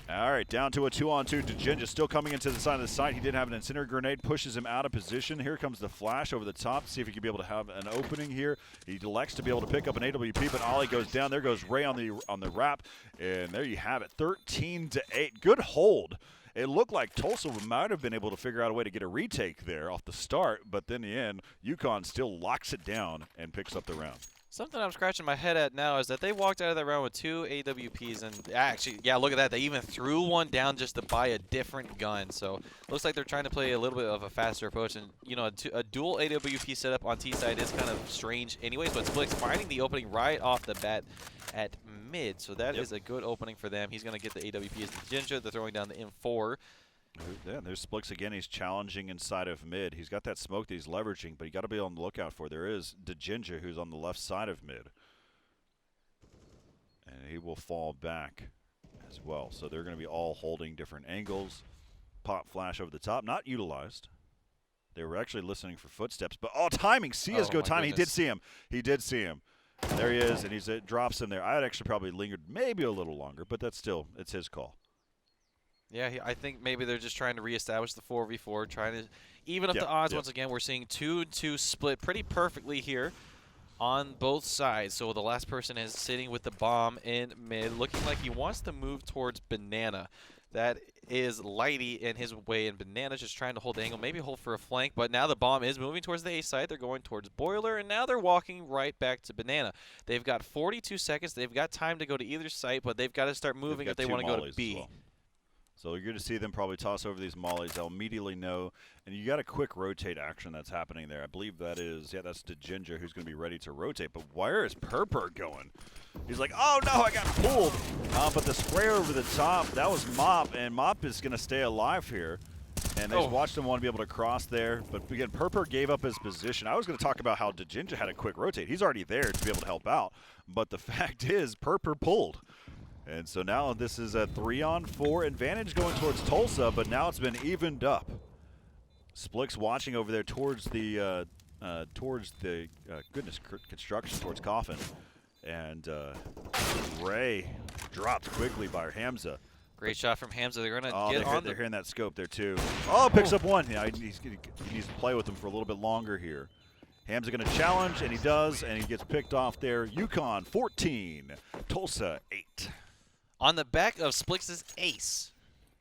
S1: All right, down to a 2-on-2. Dejinja still coming into the side of the site. He did have an incendiary grenade, pushes him out of position. Here comes the flash over the top to see if he can be able to have an opening here. He elects to be able to pick up an AWP, but Ollie goes down. There goes Ray on the wrap, and there you have it, 13-8. Good hold. It looked like Tulsa might have been able to figure out a way to get a retake there off the start, but then in the end, UConn still locks it down and picks up the round.
S2: Something I'm scratching my head at now is that they walked out of that round with 2 AWPs, and actually, yeah, look at that. They even threw one down just to buy a different gun. So looks like they're trying to play a little bit of a faster approach. And, you know, a dual AWP setup on T side is kind of strange anyways, but Splix finding the opening right off the bat at mid. So that is a good opening for them. He's going to get the AWP as the Dejinja. They're throwing down the M4.
S1: Yeah, there's Splix again. He's challenging inside of mid. He's got that smoke that he's leveraging, but you got to be on the lookout for. There is Dejinja, who's on the left side of mid, and he will fall back as well. So they're going to be all holding different angles. Pop flash over the top, not utilized. They were actually listening for footsteps, but timing. CSGO timing. He did see him. He did see him. There he is, and it drops him there. I had actually probably lingered maybe a little longer, but that's still, it's his call.
S2: Yeah, I think maybe they're just trying to reestablish the 4v4, trying to even up the odds. Once again, we're seeing 2-2 split pretty perfectly here on both sides. So the last person is sitting with the bomb in mid, looking like he wants to move towards Banana. That is Lighty in his way, and Banana's just trying to hold the angle, maybe hold for a flank, but now the bomb is moving towards the A side. They're going towards Boiler, and now they're walking right back to Banana. They've got 42 seconds. They've got time to go to either site, but they've got to start moving if they want to go to B.
S1: So you're going to see them probably toss over these mollies. They'll immediately know. And you got a quick rotate action that's happening there. I believe that is, that's Dejinja who's going to be ready to rotate. But where is Purper going? He's like, oh, no, I got pulled. But the spray over the top, that was Mop. And Mop is going to stay alive here. And they just watched him want to be able to cross there. But again, Purper gave up his position. I was going to talk about how Dejinja had a quick rotate. He's already there to be able to help out. But the fact is, Purper pulled. And so now this is a 3-on-4 advantage going towards Tulsa, but now it's been evened up. Splix watching over there towards the construction towards Coffin, and Ray dropped quickly by Hamza.
S2: Great shot from Hamza. They're going to get on.
S1: They're hearing that scope there too. Oh, picks up one. Yeah, he needs to play with them for a little bit longer here. Hamza going to challenge, and he does, and he gets picked off there. UConn 14, Tulsa 8.
S2: On the back of Splix's ace.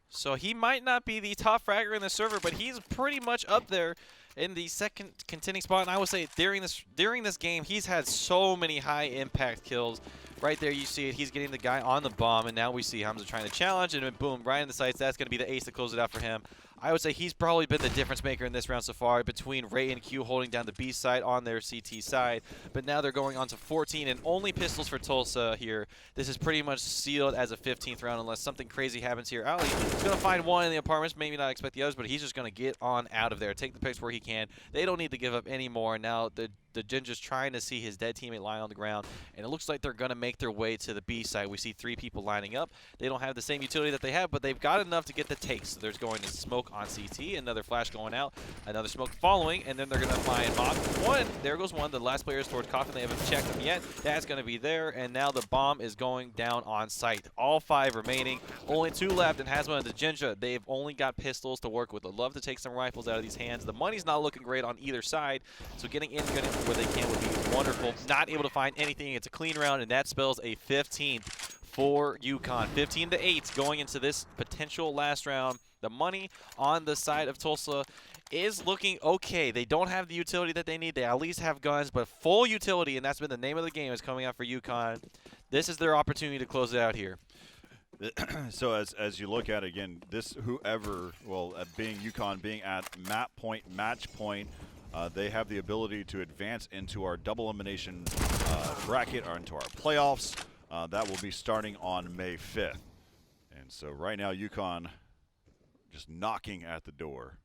S2: So he might not be the top fragger in the server, but he's pretty much up there in the second contending spot. And I would say during this game, he's had so many high impact kills. Right there you see it. He's getting the guy on the bomb, and now we see Hamza trying to challenge, and then boom, right in the sights. That's going to be the ace to close it out for him. I would say he's probably been the difference maker in this round so far between Ray and Q holding down the B side on their CT side. But now they're going on to 14 and only pistols for Tulsa here. This is pretty much sealed as a 15th round unless something crazy happens here. Ali is going to find one in the apartments, maybe not expect the others, but he's just going to get on out of there, take the picks where he can. They don't need to give up anymore. Now the Jinja's trying to see his dead teammate lying on the ground, and it looks like they're going to make their way to the B side. We see 3 people lining up. They don't have the same utility that they have, but they've got enough to get the takes. So there's going to smoke on CT, another flash going out, another smoke following, and then they're going to find Mock. One, there goes one. The last player is towards Coffin. They haven't checked him yet. That's going to be there, and now the bomb is going down on site. All 5 remaining. Only 2 left, and Hazma and the Jinja, they've only got pistols to work with. They'd love to take some rifles out of these hands. The money's not looking great on either side, so getting in, getting where they can would be wonderful. Not able to find anything. It's a clean round, and that spells a 15th for UConn. 15-8 going into this potential last round. The money on the side of Tulsa is looking okay. They don't have the utility that they need. They at least have guns, but full utility, and that's been the name of the game, is coming out for UConn. This is their opportunity to close it out here.
S1: So as you look at it, again, this whoever, well, being UConn, being at map point, match point, they have the ability to advance into our double elimination bracket or into our playoffs. That will be starting on May 5th. And so right now, UConn just knocking at the door.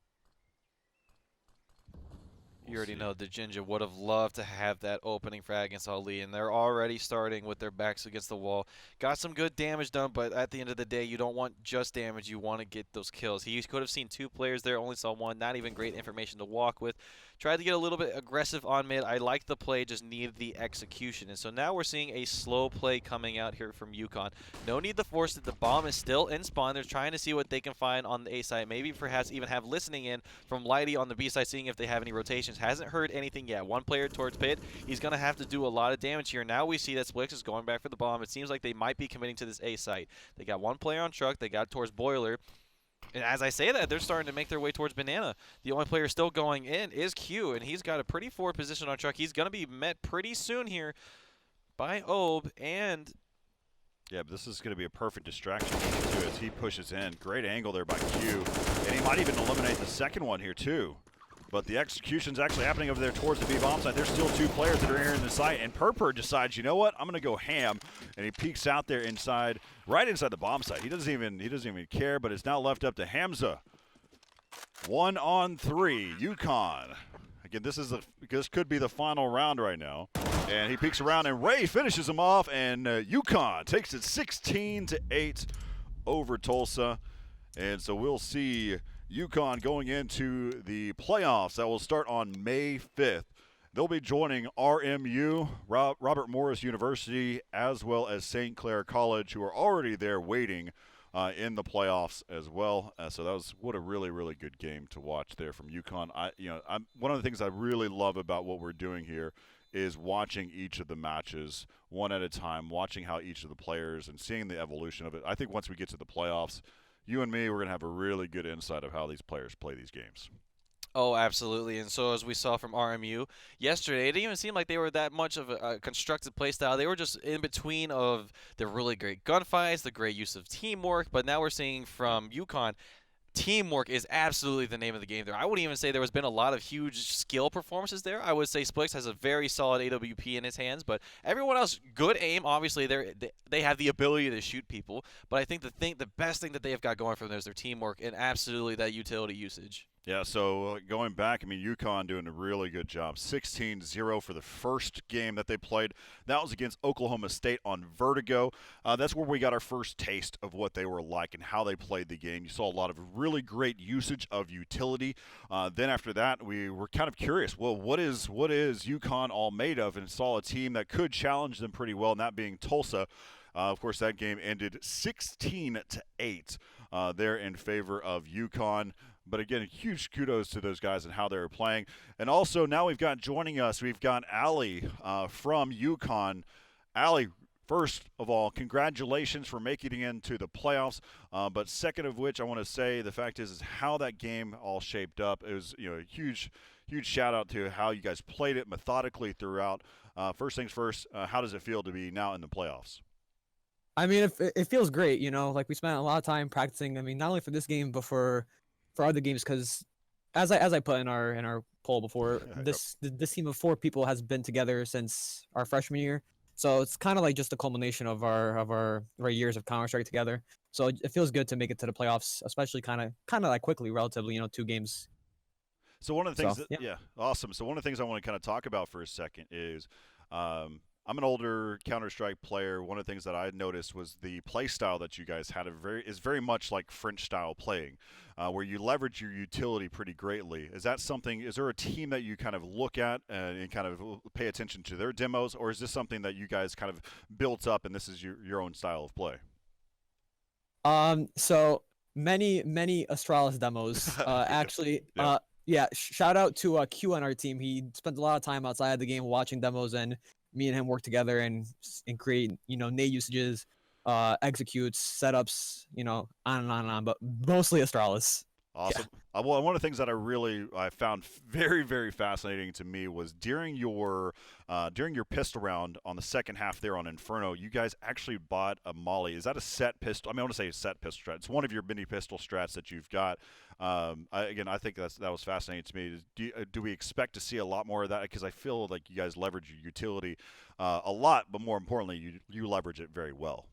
S2: You already know the Ginger would have loved to have that opening frag against Ali, and they're already starting with their backs against the wall. Got some good damage done, but at the end of the day, you don't want just damage. You want to get those kills. He could have seen 2 players there, only saw 1. Not even great information to walk with. Tried to get a little bit aggressive on mid. I liked the play, just needed the execution. And so now we're seeing a slow play coming out here from UConn. No need to force it. The bomb is still in spawn. They're trying to see what they can find on the A side. Maybe perhaps even have listening in from Lighty on the B side, seeing if they have any rotations. Hasn't heard anything yet. 1 player towards pit. He's going to have to do a lot of damage here. Now we see that Splix is going back for the bomb. It seems like they might be committing to this A site. They got 1 player on truck. They got towards boiler. And as I say that, they're starting to make their way towards banana. The only player still going in is Q, and he's got a pretty forward position on truck. He's going to be met pretty soon here by Obe, and
S1: yeah, but this is going to be a perfect distraction too as he pushes in. Great angle there by Q, and he might even eliminate the second one here too. But the execution's actually happening over there towards the B bomb site. There's still 2 players that are here in the site, and Purpur decides, you know what, I'm going to go ham, and he peeks out there inside, right inside the bomb site. He doesn't even care, but it's now left up to Hamza. 1 on 3, UConn. Again, this could be the final round right now. And he peeks around, and Ray finishes him off, and UConn takes it 16-8 over Tulsa. And so we'll see UConn going into the playoffs that will start on May 5th. They'll be joining RMU, Robert Morris University, as well as St. Clair College, who are already there waiting in the playoffs as well. So that was what a really, really good game to watch there from UConn. One of the things I really love about what we're doing here is watching each of the matches one at a time, watching how each of the players and seeing the evolution of it. I think once we get to the playoffs, you and me, we're going to have a really good insight of how these players play these games.
S2: oh, absolutely. And so as we saw from RMU yesterday, it didn't even seem like they were that much of a constructed play style. They were just in between of the really great gunfights, the great use of teamwork. But now we're seeing from UConn, teamwork is absolutely the name of the game there. I wouldn't even say there has been a lot of huge skill performances there. I would say Splix has a very solid AWP in his hands, but everyone else, good aim. Obviously, they have the ability to shoot people, but I think the best thing that they have got going for them is their teamwork and absolutely that utility usage.
S1: Yeah, so going back, I mean, UConn doing a really good job. 16-0 for the first game that they played. That was against Oklahoma State on Vertigo. That's where we got our first taste of what they were like and how they played the game. You saw a lot of really great usage of utility. Then after that, we were kind of curious, well, what is UConn all made of? And saw a team that could challenge them pretty well, and that being Tulsa. Of course, that game ended 16-8 there in favor of UConn. But again, huge kudos to those guys and how they were playing. And also now we've got joining us, we've got Allie from UConn. Allie, first of all, congratulations for making it into the playoffs. But second of which, I want to say the fact is how that game all shaped up. It was a huge shout out to how you guys played it methodically throughout. First things first, how does it feel to be now in the playoffs?
S3: I mean, it feels great. Like we spent a lot of time practicing. I mean, not only for this game, but for other games, because as I put in our poll before, this team of 4 people has been together since our freshman year. So it's kind of like just a culmination of our years of Counter-Strike together. So it feels good to make it to the playoffs, especially kind of like quickly, relatively, 2 games.
S1: So one of the things awesome. So one of the things I want to kind of talk about for a second is I'm an older Counter-Strike player. One of the things that I noticed was the play style that you guys had is very much like French style playing, where you leverage your utility pretty greatly. Is there a team that you kind of look at and kind of pay attention to their demos, or is this something that you guys kind of built up and this is your own style of play?
S3: So many Astralis demos. Actually,
S1: yeah.
S3: Yeah, shout out to Q on our team. He spent a lot of time outside of the game watching demos, and me and him work together and create nade usages, executes, setups, on and on and on. But mostly Astralis. Yeah.
S1: Awesome. Well, one of the things that I found very very fascinating to me was during your pistol round on the second half there on Inferno, you guys actually bought a Molly. Is that a set pistol? I mean, I want to say a set pistol strat. It's one of your mini pistol strats that you've got. I think that was fascinating to me. Do we expect to see a lot more of that? Because I feel like you guys leverage your utility a lot, but more importantly, you leverage it very well.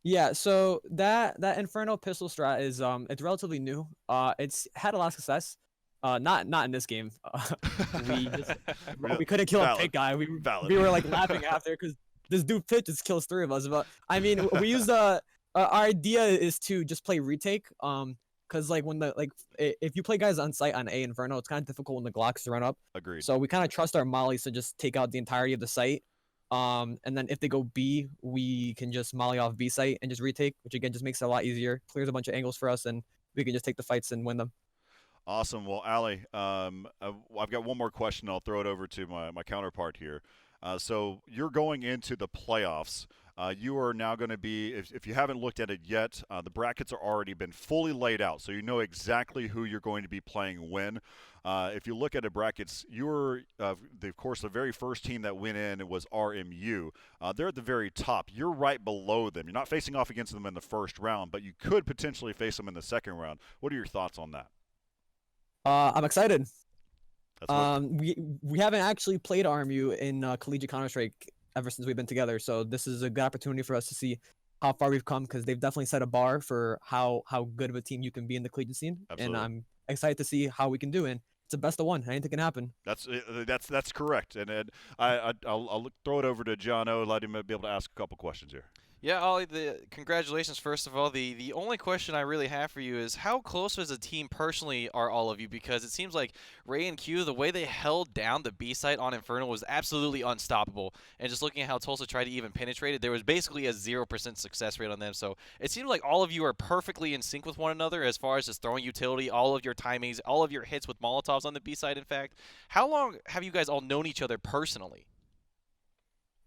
S3: Yeah, so that Inferno pistol strat is it's relatively new. It's had a lot of success. Not in this game. We just we couldn't kill a pit guy. We were like laughing after because this dude pit just kills 3 of us. But I mean, we used our idea is to just play retake. Because like if you play guys on site on A Inferno, it's kind of difficult when the Glocks run up.
S1: Agreed.
S3: So we kind of trust our mollies to just take out the entirety of the site. And then if they go B, we can just molly off B site and just retake, which again just makes it a lot easier, clears a bunch of angles for us, and we can just take the fights and win them.
S1: Awesome. Well, Ali, I've got one more question. I'll throw it over to my counterpart here. So you're going into the playoffs. You are now going to be, if you haven't looked at it yet, the brackets are already been fully laid out, so you know exactly who you're going to be playing when. If you look at the brackets, you're, of course, the very first team that went in was RMU. They're at the very top. You're right below them. You're not facing off against them in the first round, but you could potentially face them in the second round. What are your thoughts on that?
S3: I'm excited.
S1: That's what,
S3: We haven't actually played RMU in Collegiate Counter-Strike ever since we've been together, so this is a good opportunity for us to see how far we've come, because they've definitely set a bar for how good of a team you can be in the collegiate scene.
S1: Absolutely.
S3: And I'm excited to see how we can do it. It's a best of one. Anything can happen.
S1: That's correct. And I'll throw it over to John O. Let him be able to ask a couple questions here.
S2: Yeah, Ollie, congratulations, first of all. The only question I really have for you is how close as a team personally are all of you? Because it seems like Ray and Q, the way they held down the B site on Inferno was absolutely unstoppable. And just looking at how Tulsa tried to even penetrate it, there was basically a 0% success rate on them. So it seems like all of you are perfectly in sync with one another as far as just throwing utility, all of your timings, all of your hits with Molotovs on the B site, in fact. How long have you guys all known each other personally?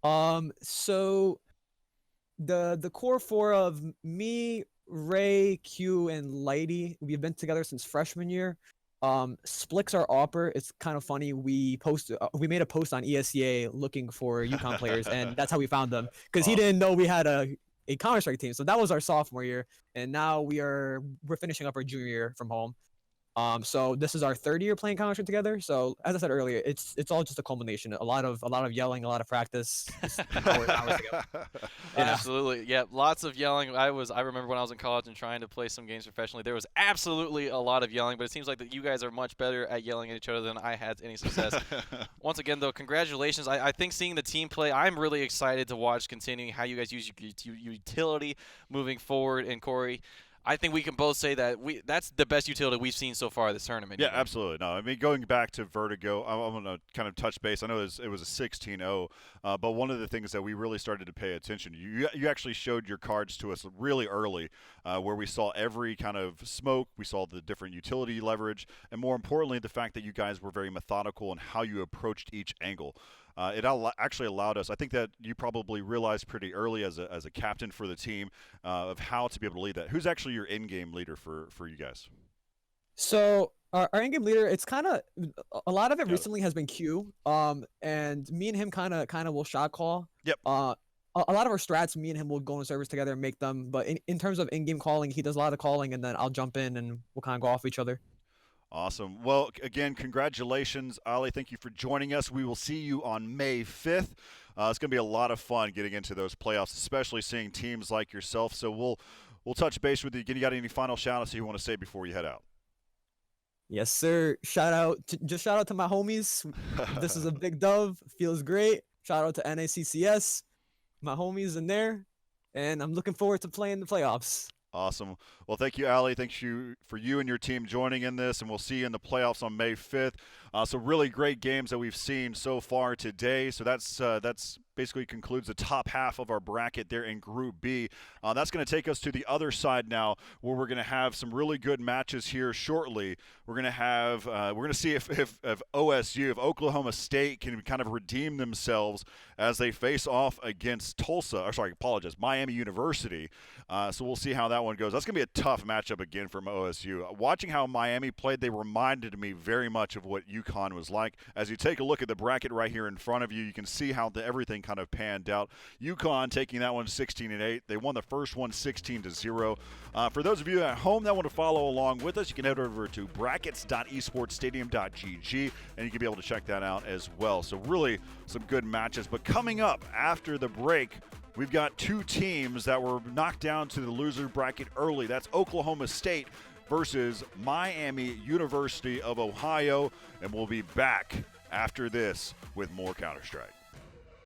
S3: So the core 4 of me, Ray, Q, and Lighty, we've been together since freshman year. Splix our opper. It's kind of funny. We made a post on ESEA looking for UConn players, and that's how we found them, because he didn't know we had a Counter-Strike team. So that was our sophomore year, and now we're finishing up our junior year from home. So this is our 3rd year playing Counter-Strike together. So as I said earlier, it's all just a culmination. A lot of yelling, a lot of practice. Hours ago.
S2: Absolutely, yeah, lots of yelling. I remember when I was in college and trying to play some games professionally, there was absolutely a lot of yelling. But it seems like that you guys are much better at yelling at each other than I had any success. Once again, though, congratulations. I think seeing the team play, I'm really excited to watch continuing how you guys use your utility moving forward. And Corey, I think we can both say that that's the best utility we've seen so far this tournament.
S1: Yeah, absolutely. No, I mean, going back to Vertigo, I'm going to kind of touch base. I know it was a 16-0, but one of the things that we really started to pay attention to, you actually showed your cards to us really early, where we saw every kind of smoke, we saw the different utility leverage, and more importantly, the fact that you guys were very methodical in how you approached each angle. It actually allowed us, I think that you probably realized pretty early as a captain for the team of how to be able to lead that. Who's actually your in-game leader for you guys?
S3: So our in-game leader, it's kind of a lot of it recently has been Q. And me and him kind of will shot call.
S1: Yep.
S3: A lot of our strats, me and him will go in servers together and make them. But in terms of in-game calling, he does a lot of calling, and then I'll jump in and we'll kind of go off each other.
S1: Awesome. Well, again, congratulations, Ali. Thank you for joining us. We will see you on May 5th. It's going to be a lot of fun getting into those playoffs, especially seeing teams like yourself. So we'll touch base with you. You got any final shout-outs you want to say before you head out?
S3: Yes, sir. Shout out to my homies. This is a big dub. Feels great. Shout out to NACCS, my homies in there, and I'm looking forward to playing the playoffs.
S1: Awesome. Well, thank you, Ali. Thank you for you and your team joining in this, and we'll see you in the playoffs on May 5th. So really great games that we've seen so far today. So that's basically concludes the top half of our bracket there in Group B. That's going to take us to the other side now, where we're going to have some really good matches here shortly. We're going to have we're going to see if OSU, if Oklahoma State can kind of redeem themselves as they face off against Miami University. So we'll see how that one goes. That's going to be a tough matchup again from OSU. Watching how Miami played, they reminded me very much of what UConn was like. As you take a look at the bracket right here in front of you, you can see how everything kind of panned out. UConn taking that one 16-8. They won the first one 16-0. For those of you at home that want to follow along with us, you can head over to brackets.esportstadium.gg, and you can be able to check that out as well. So really some good matches. But coming up after the break, we've got two teams that were knocked down to the loser bracket early. That's Oklahoma State versus Miami University of Ohio. And we'll be back after this with more Counter-Strike.